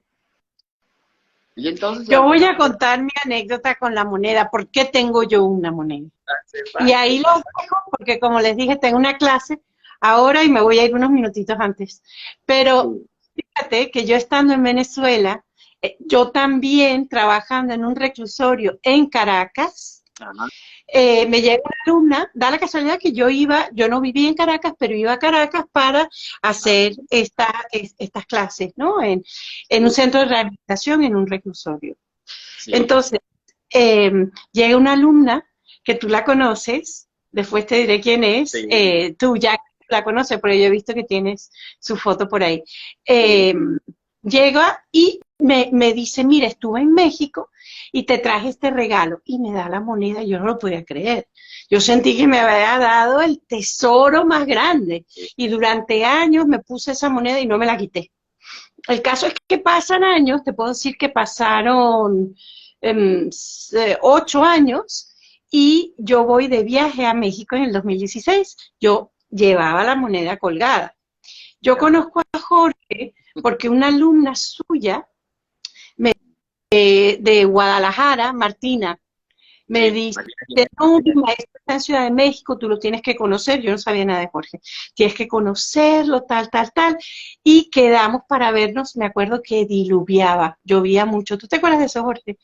Y entonces de
Yo voy
alguna
a
manera
contar mi anécdota con la moneda. ¿Por qué tengo yo una moneda?
se
Y
va.
ahí lo dejo porque, como les dije, tengo una clase ahora y me voy a ir unos minutitos antes. Pero
Sí.
fíjate que yo estando en Venezuela, yo también trabajando en un reclusorio en Caracas,
Ajá,
me llega una alumna, da la casualidad que yo no vivía en Caracas, pero iba a Caracas para hacer estas clases, ¿no? En un
sí,
centro de rehabilitación, en un reclusorio.
sí,
Entonces, llega una alumna que tú la conoces, después te diré quién es,
sí,
tú ya la conoces, pero yo he visto que tienes su foto por ahí.
sí.
Eh, llega y me dice, mira, estuve en México y te traje este regalo, y me da la moneda, y yo no lo podía creer. Yo sentí que me había dado el tesoro más grande, y durante años me puse esa moneda y no me la quité. El caso es que pasan años, te puedo decir que pasaron 8 años, y yo voy de viaje a México en el 2016. Yo llevaba la moneda colgada. Yo
Ya.
conozco a Jorge porque una alumna suya de Guadalajara, Martina, me
Sí,
dice,
María Jiménez.
no, mi maestro está en Ciudad de México, tú lo tienes que conocer. Yo no sabía nada de Jorge. Tienes que conocerlo, tal, tal, tal. Y quedamos para vernos. Me acuerdo que diluviaba, llovía mucho. ¿Tú te acuerdas de eso, Jorge? Y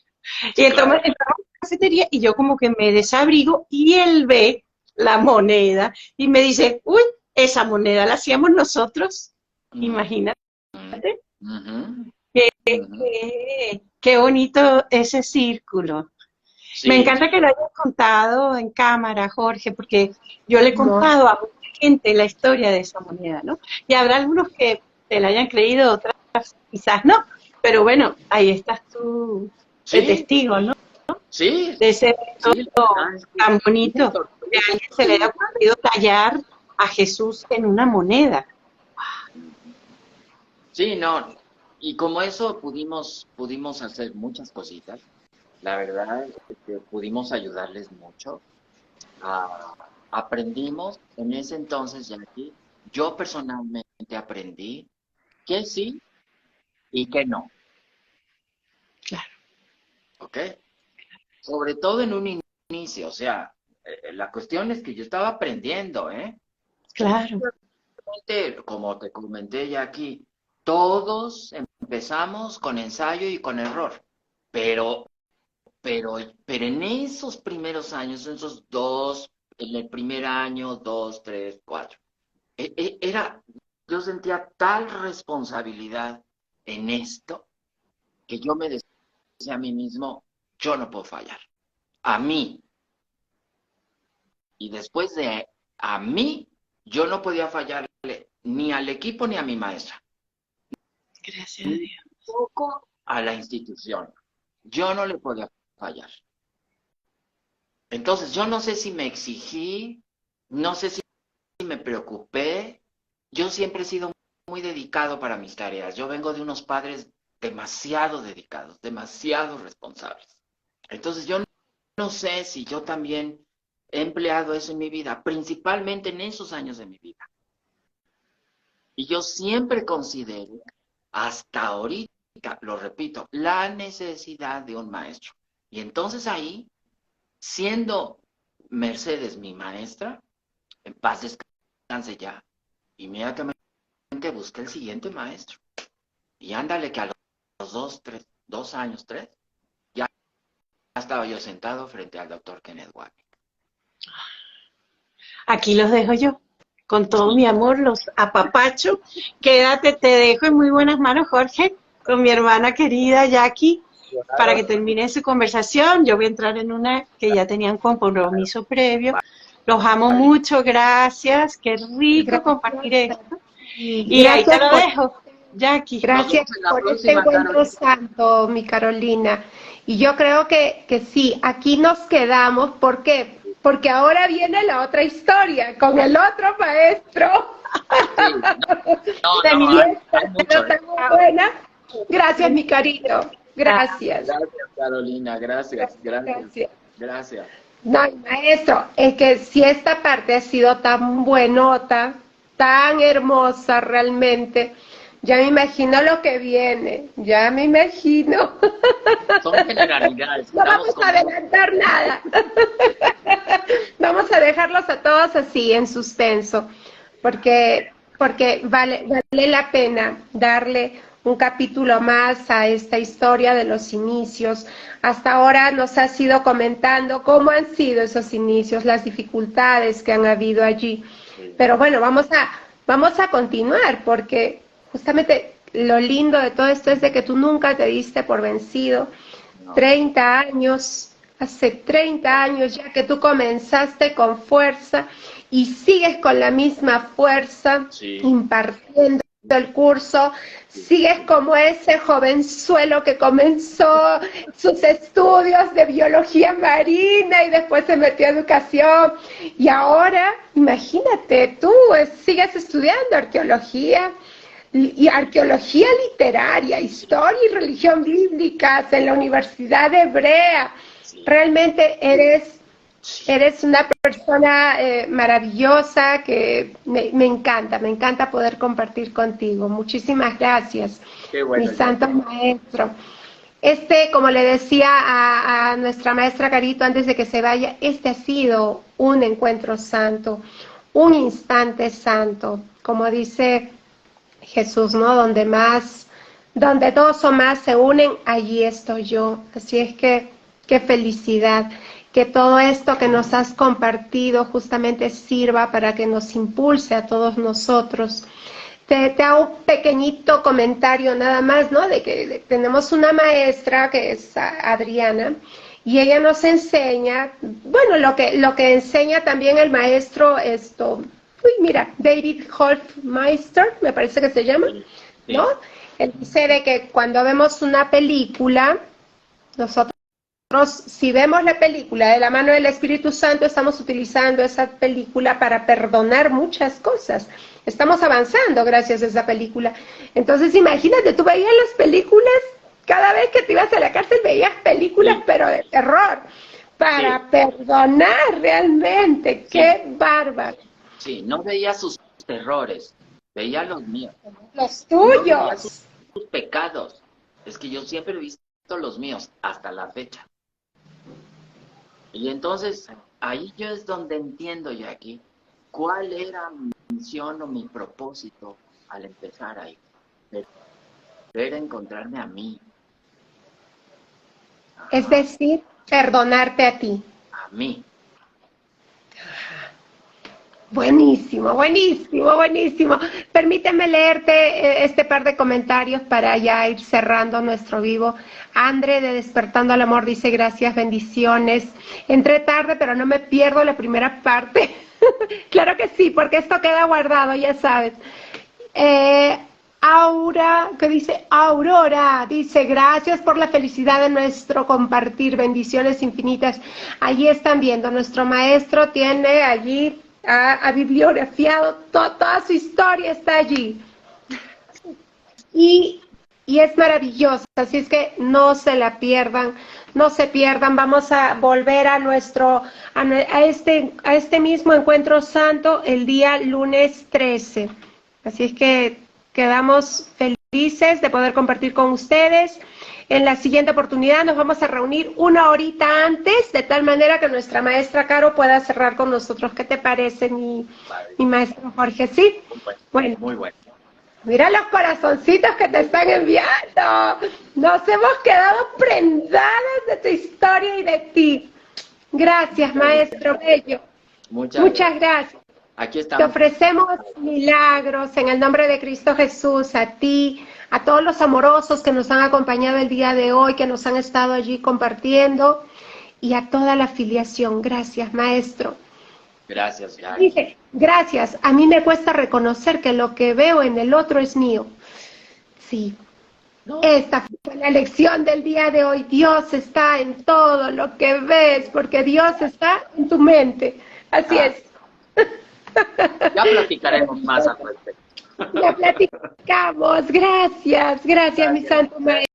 Sí,
entonces
claro.
entramos a la cafetería y yo como que me desabrigo, y él ve la moneda y me dice, uy, esa moneda la hacíamos nosotros.
Ujú,
Imagínate.
ujú,
Qué,
ujú.
qué bonito ese círculo. Me
Sí,
encanta que lo hayas contado en cámara, Jorge, porque yo le he
Hermoso.
contado a mucha gente la historia de esa moneda, ¿no? Y habrá algunos que te la hayan creído, otras quizás no, pero bueno, ahí estás tú de
sí,
testigo, ¿no?
sí,
De ese
sí,
evento
la verdad es que
tan
sí me
bonito, que a
sorprende
alguien se le
porque
haya ocurrido tallar a Jesús en una moneda.
sí, no. Y como eso pudimos hacer muchas cositas. La verdad es que pudimos ayudarles mucho. Ah, aprendimos en ese entonces, Jackie, yo personalmente aprendí que sí y que no,
Claro,
¿ok? Sobre todo en un inicio, o sea, la cuestión es que yo estaba aprendiendo, ¿eh?
claro.
Como te comenté ya aquí, todos empezamos con ensayo y con error, pero, pero en esos primeros años, en esos dos, en el primer año, dos, tres, cuatro, era, yo sentía tal responsabilidad en esto que yo me decía a mí mismo, yo no puedo fallar. A mí, y después de a mí, yo no podía fallarle ni al equipo ni a mi maestra,
Gracias a
ni
Dios.
tampoco a la institución. Yo no le podía fallar. Entonces, yo no sé si me exigí, no sé si me preocupé. Yo siempre he sido muy dedicado para mis tareas. Yo vengo de unos padres demasiado dedicados, demasiado responsables. Entonces, yo no sé si yo también he empleado eso en mi vida, principalmente en esos años de mi vida. Y yo siempre considero, hasta ahorita, lo repito, la necesidad de un maestro. Y entonces ahí, siendo Mercedes mi maestra, en paz descanse ya, inmediatamente busqué el siguiente maestro. Y ándale que a los 2 años, 3, ya estaba yo sentado frente al doctor Kenneth Wapnick.
Aquí los dejo yo. Con todo
Sí,
mi amor, los apapacho. Quédate, te dejo en muy buenas manos, Jorge, con mi hermana querida Jackie, para que
claro.
termine su conversación. Yo voy a entrar en una que ya tenía un compromiso previo. Los amo
Vale.
mucho, gracias. Qué rico compartir
Gracias.
esto.
Y
Y ahí te
gracias
lo
por
dejo, Jackie.
Nos
Gracias
vemos en la
por este
próxima,
encuentro
Carolina.
santo, mi Carolina. Y yo creo que sí, aquí nos quedamos. ¿Por qué? Porque ahora viene la otra historia con el otro maestro.
Sí, no,
De mi
no,
esta
hay mucho, ¿eh?
está muy buena. Gracias, mi cariño.
Ah,
Gracias.
Gracias, Carolina, gracias, gracias,
Gracias.
gracias.
No, y maestro, es que si esta parte ha sido tan buenota, tan hermosa realmente, ya me imagino lo que viene, ya me imagino.
Son generalidades,
No
estamos
vamos a
como...
adelantar nada. Vamos a dejarlos a todos así en suspenso, porque vale la pena darle un capítulo más a esta historia de los inicios. Hasta ahora nos has ido comentando cómo han sido esos inicios, las dificultades que han habido allí. Pero bueno, vamos a continuar, porque justamente lo lindo de todo esto es de que tú nunca te diste por vencido.
No,
30 años, hace 30 años ya que tú comenzaste con fuerza y sigues con la misma fuerza
sí,
impartiendo el curso,
sí,
sigues como ese jovenzuelo que comenzó sus estudios de biología marina y después se metió a educación y ahora, imagínate, tú sigues estudiando arqueología y arqueología literaria, historia y religión bíblicas en la Universidad Hebrea.
sí,
Realmente
sí.
eres una persona maravillosa que me encanta poder compartir contigo. Muchísimas gracias,
Qué
mi
bueno,
santo
Jackie.
maestro. Como le decía a nuestra maestra Carito antes de que se vaya, este ha sido un encuentro santo, un instante santo, como dice Jesús, ¿no? Donde dos o más se unen, allí estoy yo. Así es que, qué felicidad, que todo esto que nos has compartido justamente sirva para que nos impulse a todos nosotros. Te hago un pequeñito comentario nada más, ¿no? De que tenemos una maestra que es Adriana y ella nos enseña, bueno, lo que enseña también el maestro uy, mira, David Hofmeister, me parece que se llama,
Sí,
¿no?
sí,
Él dice de que cuando vemos una película, nosotros, si vemos la película de la mano del Espíritu Santo, estamos utilizando esa película para perdonar muchas cosas. estamos avanzando gracias a esa película. Entonces, imagínate, tú veías las películas, cada vez que te ibas a la cárcel veías películas, pero de terror, para perdonar realmente. ¡Qué bárbaro!
Sí, no veía sus terrores, veía los míos.
Los
No veía
tuyos.
sus pecados. Es que yo siempre he visto los míos, hasta la fecha. Y entonces, ahí yo es donde entiendo, Jackie, cuál era mi misión o mi propósito al empezar ahí. Era encontrarme a mí.
Es decir, perdonarte a ti.
A mí.
Buenísimo, buenísimo, buenísimo. Permíteme leerte este par de comentarios para ya ir cerrando nuestro vivo. Andre de Despertando al Amor dice gracias, bendiciones. Entré tarde, pero no me pierdo la primera parte. Claro que sí, porque esto queda guardado, ya sabes. Aurora, dice, gracias por la felicidad de nuestro compartir, bendiciones infinitas. Allí están viendo, nuestro maestro tiene allí, ha bibliografiado toda su historia, está allí. Y es maravillosa, así es que no se la pierdan, no se pierdan. Vamos a volver a este mismo encuentro santo el día lunes 13. Así es que quedamos felices de poder compartir con ustedes. En la siguiente oportunidad nos vamos a reunir una horita antes, de tal manera que nuestra maestra Caro pueda cerrar con nosotros. ¿Qué te parece, mi maestro Jorge? ¿Sí? Bueno.
Muy bueno.
Mira los corazoncitos que te están enviando. Nos hemos quedado prendadas de tu historia y de ti. Gracias, maestro bello. Muchas gracias.
Aquí estamos.
Te ofrecemos milagros en el nombre de Cristo Jesús, a ti, a todos los amorosos que nos han acompañado el día de hoy, que nos han estado allí compartiendo, y a toda la filiación. Gracias, maestro.
Gracias, Jackie.
Dice, gracias. A mí me cuesta reconocer que lo que veo en el otro es mío. Sí. No. Esta fue la lección del día de hoy. Dios está en todo lo que ves, porque Dios está en tu mente. Así es.
Ya platicaremos más al respecto.
Ya platicamos. Gracias, mi santo maestro.